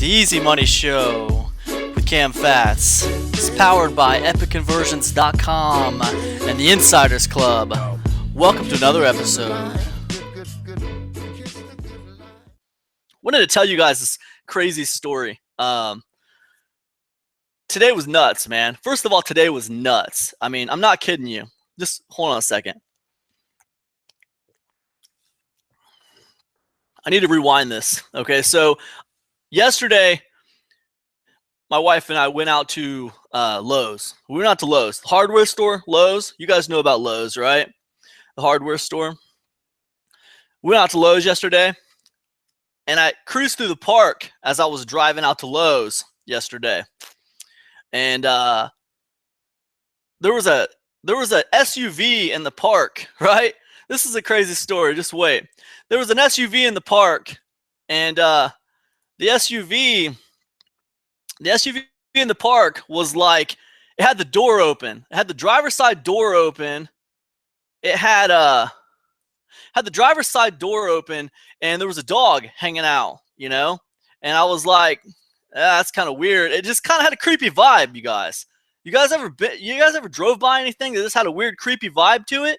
The Easy Money Show with Cam Fats. It's powered by EpicConversions.com and the Insiders Club. Welcome to another episode. Wanted to tell you guys this crazy story. Today was nuts, man. First of all, today was nuts. I mean, I'm not kidding you. Just hold on a second. I need to rewind this. Okay, so yesterday, my wife and I went out to Lowe's. We went out to Lowe's. The hardware store, Lowe's. You guys know about Lowe's, right? The hardware store. We went out to Lowe's yesterday, and I cruised through the park as I was driving out to Lowe's yesterday. And there was a SUV in the park, right? This is a crazy story. Just wait. There was an SUV in the park, and the SUV in the park was like, it had the door open. It had the driver's side door open. It had the driver's side door open, and there was a dog hanging out, you know? And I was like, that's kind of weird. It just kind of had a creepy vibe, you guys. You guys ever drove by anything that just had a weird, creepy vibe to it?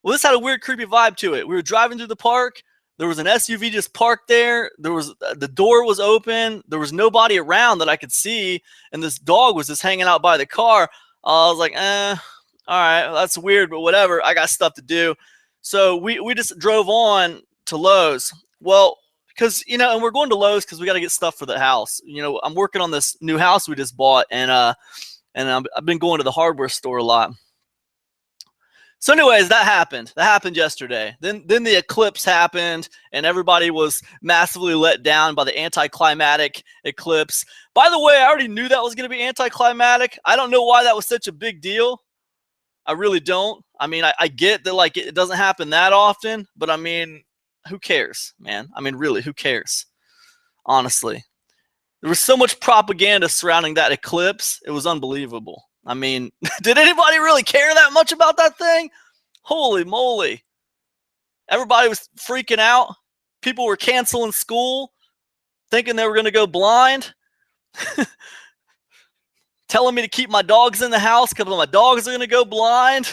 Well, this had a weird, creepy vibe to it. We were driving through the park. There was an SUV just parked there. The door was open. There was nobody around that I could see, and this dog was just hanging out by the car. I was like, all right, that's weird, but whatever. I got stuff to do. So we just drove on to Lowe's. Well, because, you know, and we're going to Lowe's because we got to get stuff for the house. You know, I'm working on this new house we just bought, and I've been going to the hardware store a lot. So anyways, that happened. That happened yesterday. Then the eclipse happened, and everybody was massively let down by the anticlimactic eclipse. By the way, I already knew that was going to be anticlimactic. I don't know why that was such a big deal. I really don't. I mean, I get that, like, it doesn't happen that often, but I mean, who cares, man? I mean, really, who cares? Honestly. There was so much propaganda surrounding that eclipse. It was unbelievable. I mean, did anybody really care that much about that thing? Holy moly. Everybody was freaking out. People were canceling school, thinking they were going to go blind. Telling me to keep my dogs in the house because my dogs are going to go blind.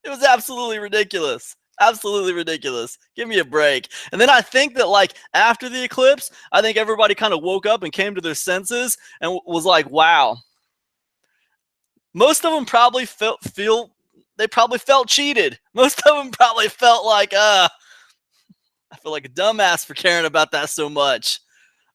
It was absolutely ridiculous. Absolutely ridiculous. Give me a break. And then I think that, like, after the eclipse, I think everybody kind of woke up and came to their senses and was like, wow. Most of them probably felt cheated. Most of them probably felt like, I feel like a dumbass for caring about that so much.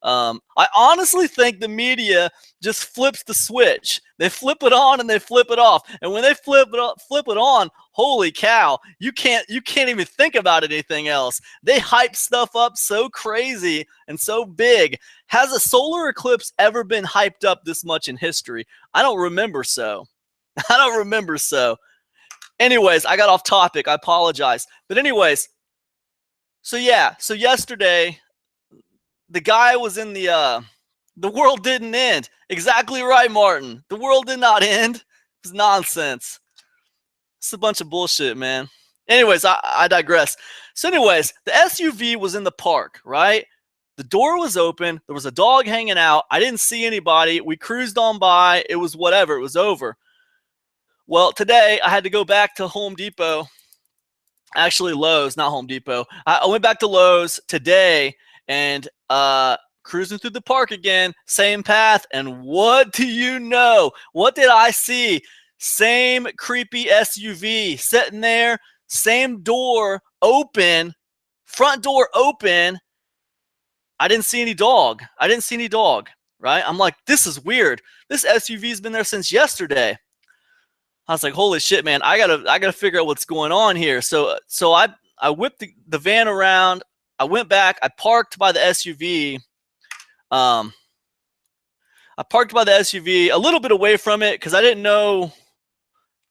I honestly think the media just flips the switch. They flip it on and they flip it off. And when they flip it on, holy cow, you can't even think about anything else. They hype stuff up so crazy and so big. Has a solar eclipse ever been hyped up this much in history? I don't remember so. Anyways, I got off topic. I apologize. But anyways, so yesterday, the guy was in the world didn't end. Exactly right, Martin. The world did not end. It was nonsense. It's a bunch of bullshit, man. Anyways, I digress. So anyways, the SUV was in the park, right? The door was open. There was a dog hanging out. I didn't see anybody. We cruised on by. It was whatever. It was over. Well, today I had to go back to Home Depot. Actually, Lowe's, not Home Depot. I went back to Lowe's today and cruising through the park again, same path. And what do you know? What did I see? Same creepy SUV sitting there, same door open, front door open. I didn't see any dog. Right? I'm like, this is weird. This SUV's been there since yesterday. I was like, holy shit, man, I gotta figure out what's going on here. So I whipped the van around. I went back. I parked by the SUV. I parked by the SUV a little bit away from it because I didn't know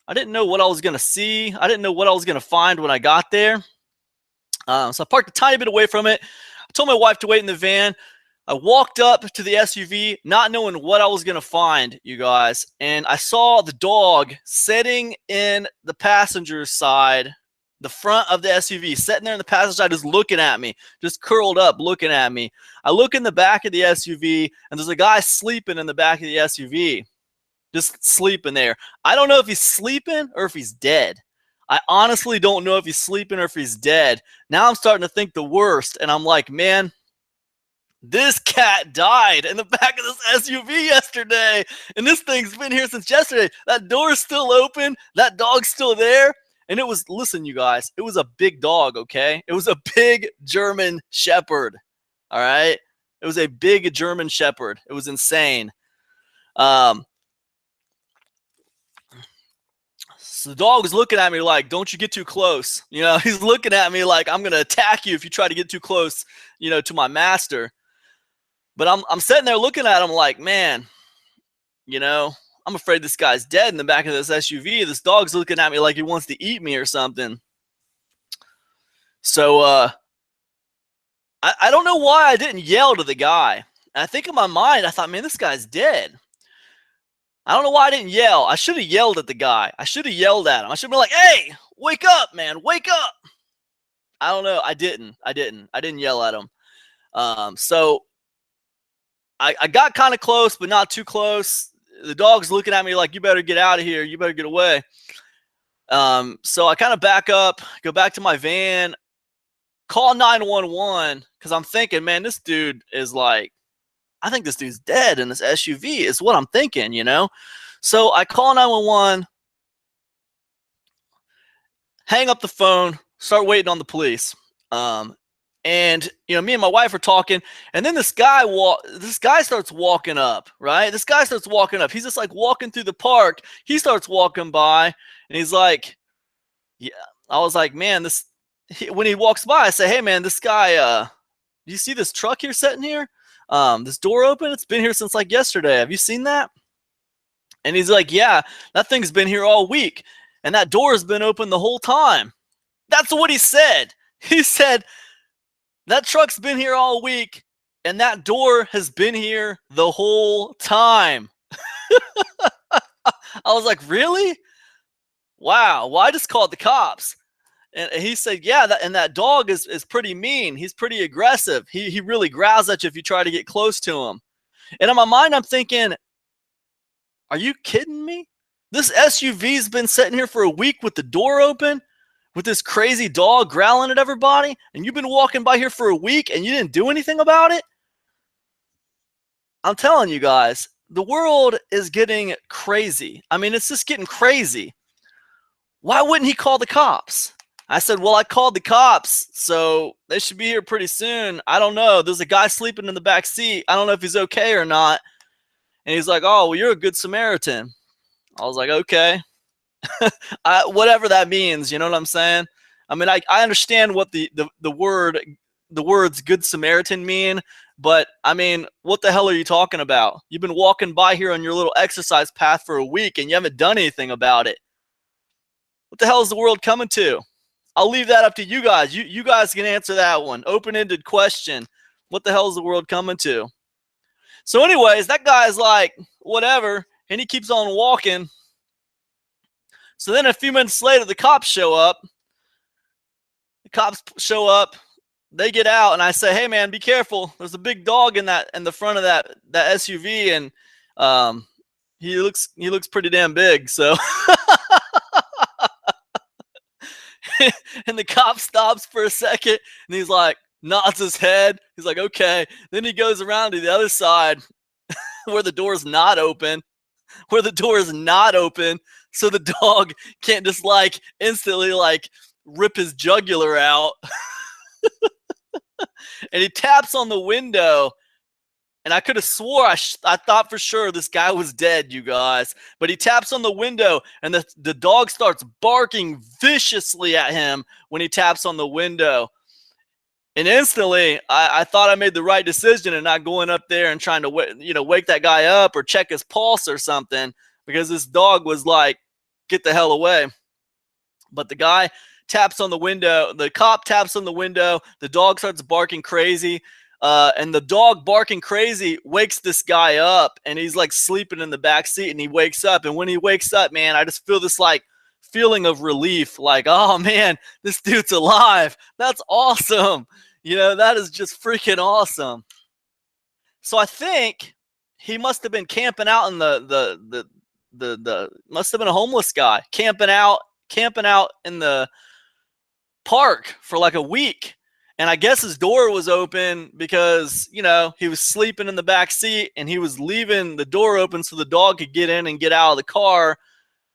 what I was gonna see. I didn't know what I was gonna find when I got there. So I parked a tiny bit away from it. I told my wife to wait in the van. I walked up to the SUV, not knowing what I was going to find, you guys. And I saw the dog sitting in the passenger side the front of the SUV, sitting there in the passenger side, just looking at me, just curled up, looking at me. I look in the back of the SUV, and there's a guy sleeping in the back of the SUV, just sleeping there. I don't know if he's sleeping or if he's dead. I honestly don't know if he's sleeping or if he's dead. Now I'm starting to think the worst, and I'm like, man, this cat died in the back of this SUV yesterday, and this thing's been here since yesterday. That door's still open. That dog's still there. And it was, listen, you guys, it was a big dog, okay? It was a big German Shepherd, all right? It was a big German Shepherd. It was insane. So the dog was looking at me like, don't you get too close. You know, he's looking at me like, I'm going to attack you if you try to get too close, you know, to my master. But I'm sitting there looking at him like, man, you know, I'm afraid this guy's dead in the back of this SUV. This dog's looking at me like he wants to eat me or something. So I don't know why I didn't yell to the guy. And I think in my mind, I thought, man, this guy's dead. I don't know why I didn't yell. I should have yelled at the guy. I should have yelled at him. I should have been like, hey, wake up, man, wake up. I don't know. I didn't yell at him. So I got kind of close, but not too close. The dog's looking at me like, you better get out of here. You better get away. So I kind of back up, go back to my van, call 911, because I'm thinking, man, this dude is like, I think this dude's dead in this SUV is what I'm thinking, you know? So I call 911, hang up the phone, start waiting on the police. And, you know, me and my wife are talking, and then this guy starts walking up, right? This guy starts walking up. He's just like walking through the park. He starts walking by, and he's like, yeah. I was like, man, when he walks by, I say, hey, man, this guy, do you see this truck here sitting here? This door open? It's been here since like yesterday. Have you seen that? And he's like, yeah, that thing's been here all week, and that door has been open the whole time. That's what he said. He said, that truck's been here all week, and that door has been here the whole time. I was like, really? Wow. Well, I just called the cops. And he said, yeah, that dog is pretty mean. He's pretty aggressive. He really growls at you if you try to get close to him. And in my mind, I'm thinking, are you kidding me? This SUV's been sitting here for a week with the door open, with this crazy dog growling at everybody, and you've been walking by here for a week and you didn't do anything about it? I'm telling you guys, the world is getting crazy. I mean, it's just getting crazy. Why wouldn't he call the cops? I said, well, I called the cops, so they should be here pretty soon. I don't know. There's a guy sleeping in the back seat. I don't know if he's okay or not. And he's like, oh, well, you're a good Samaritan. I was like, okay. Whatever that means, you know what I'm saying? I mean, I understand what the words good Samaritan mean, but I mean, what the hell are you talking about? You've been walking by here on your little exercise path for a week and you haven't done anything about it. What the hell is the world coming to? I'll leave that up to you guys. You guys can answer that one. Open-ended question. What the hell is the world coming to? So anyways, that guy's like, whatever, and he keeps on walking. So then a few minutes later, the cops show up. They get out, and I say, hey, man, be careful. There's a big dog in the front of that SUV, and he looks pretty damn big. So and the cop stops for a second, and he's like, nods his head. He's like, okay. Then he goes around to the other side where the door's not open, so the dog can't just like instantly like rip his jugular out. And he taps on the window, and I could have swore I thought for sure this guy was dead, you guys. But he taps on the window, and the dog starts barking viciously at him when he taps on the window. And instantly, I thought I made the right decision in not going up there and trying to wake that guy up or check his pulse or something, because this dog was like, get the hell away. But the guy taps on the window. The cop taps on the window. The dog starts barking crazy. And the dog barking crazy wakes this guy up, and he's like sleeping in the back seat, and he wakes up. And when he wakes up, man, I just feel this like feeling of relief, like, oh man, this dude's alive. That's awesome. That is just freaking awesome. So I think he must have been camping out in the must have been a homeless guy camping out in the park for like a week. And I guess his door was open because, he was sleeping in the back seat and he was leaving the door open so the dog could get in and get out of the car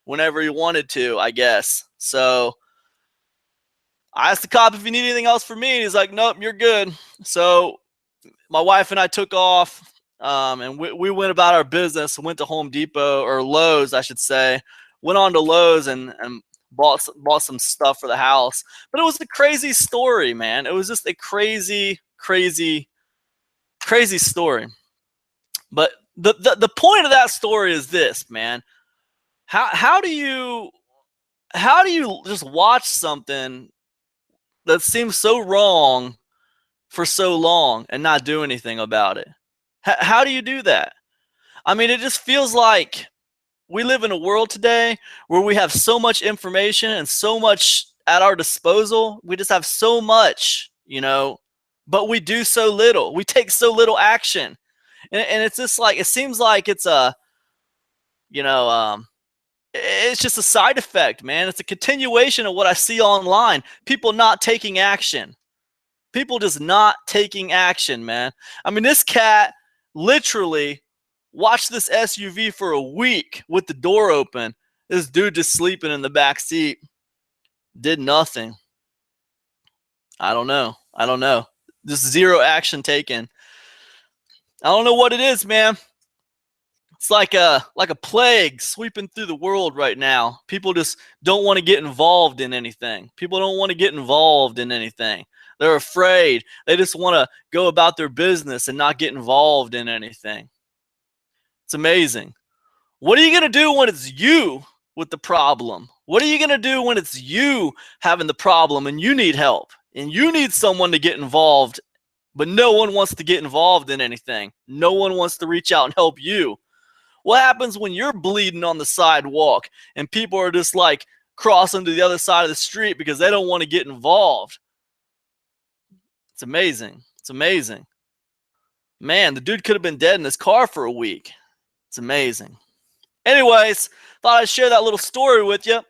whenever he wanted to, I guess. So I asked the cop if he needed anything else from me. And he's like, nope, you're good. So my wife and I took off, and we went about our business. Went to Home Depot, or Lowe's, I should say. Went on to Lowe's and bought some stuff for the house. But it was a crazy story, man. It was just a crazy, crazy, crazy story. But the point of that story is this, man. How do you just watch something that seems so wrong for so long and not do anything about it? How do you do that? I mean, it just feels like we live in a world today where we have so much information and so much at our disposal. We just have so much, but we do so little. We take so little action. And it's just like, it seems like it's it's just a side effect, man. It's a continuation of what I see online. People not taking action. People just not taking action, man. I mean, this cat literally watched this SUV for a week with the door open. This dude just sleeping in the back seat. Did nothing. I don't know. Just zero action taken. I don't know what it is, man. It's like a plague sweeping through the world right now. People just don't want to get involved in anything. They're afraid. They just want to go about their business and not get involved in anything. It's amazing. What are you going to do when it's you with the problem? What are you going to do when it's you having the problem and you need help and you need someone to get involved, but no one wants to get involved in anything? No one wants to reach out and help you. What happens when you're bleeding on the sidewalk and people are just like crossing to the other side of the street because they don't want to get involved? It's amazing. It's amazing. Man, the dude could have been dead in his car for a week. It's amazing. Anyways, thought I'd share that little story with you.